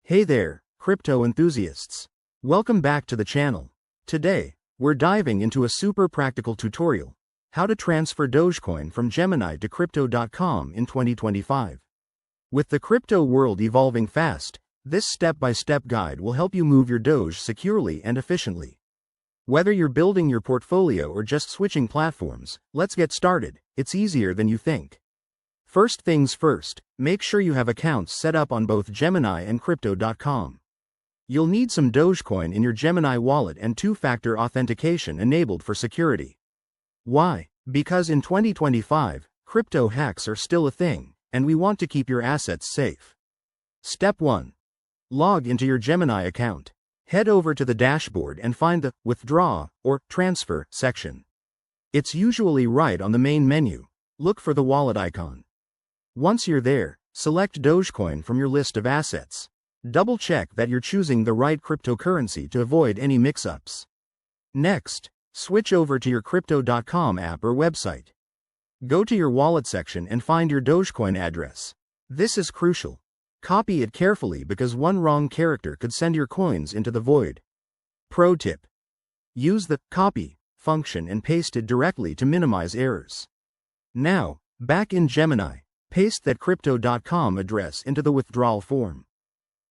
Hey there, crypto enthusiasts. Welcome back to the channel. Today, we're diving into a super practical tutorial, how to transfer Dogecoin from Gemini to Crypto.com in 2025. With the crypto world evolving fast, this step-by-step guide will help you move your Doge securely and efficiently. Whether you're building your portfolio or just switching platforms, let's get started. It's easier than you think. First things first, make sure you have accounts set up on both Gemini and Crypto.com. You'll need some Dogecoin in your Gemini wallet and two-factor authentication enabled for security. Why? Because in 2025, crypto hacks are still a thing, and we want to keep your assets safe. Step 1. Log into your Gemini account. Head over to the dashboard and find the Withdraw or Transfer section. It's usually right on the main menu. Look for the wallet icon. Once you're there, select Dogecoin from your list of assets. Double-check that you're choosing the right cryptocurrency to avoid any mix-ups. Next, switch over to your Crypto.com app or website. Go to your wallet section and find your Dogecoin address. This is crucial. Copy it carefully because one wrong character could send your coins into the void. Pro tip: use the Copy function and paste it directly to minimize errors. Now, back in Gemini, paste that Crypto.com address into the withdrawal form.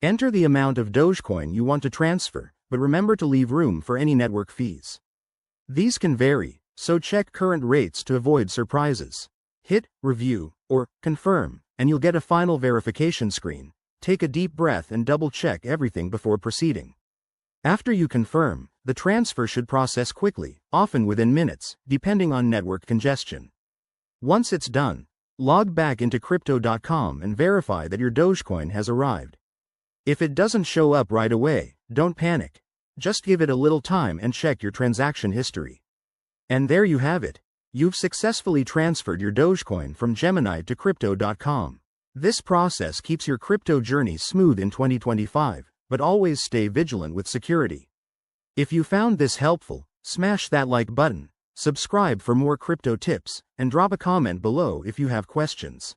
Enter the amount of Dogecoin you want to transfer, but remember to leave room for any network fees. These can vary, so check current rates to avoid surprises. Hit Review or Confirm, and you'll get a final verification screen. Take a deep breath and double-check everything before proceeding. After you confirm, the transfer should process quickly, often within minutes, depending on network congestion. Once it's done, log back into Crypto.com and verify that your Dogecoin has arrived. If it doesn't show up right away, don't panic. Just give it a little time and check your transaction history. And there you have it. You've successfully transferred your Dogecoin from Gemini to Crypto.com. This process keeps your crypto journey smooth in 2025, but always stay vigilant with security. If you found this helpful, smash that like button, subscribe for more crypto tips, and drop a comment below if you have questions.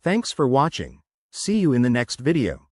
Thanks for watching. See you in the next video.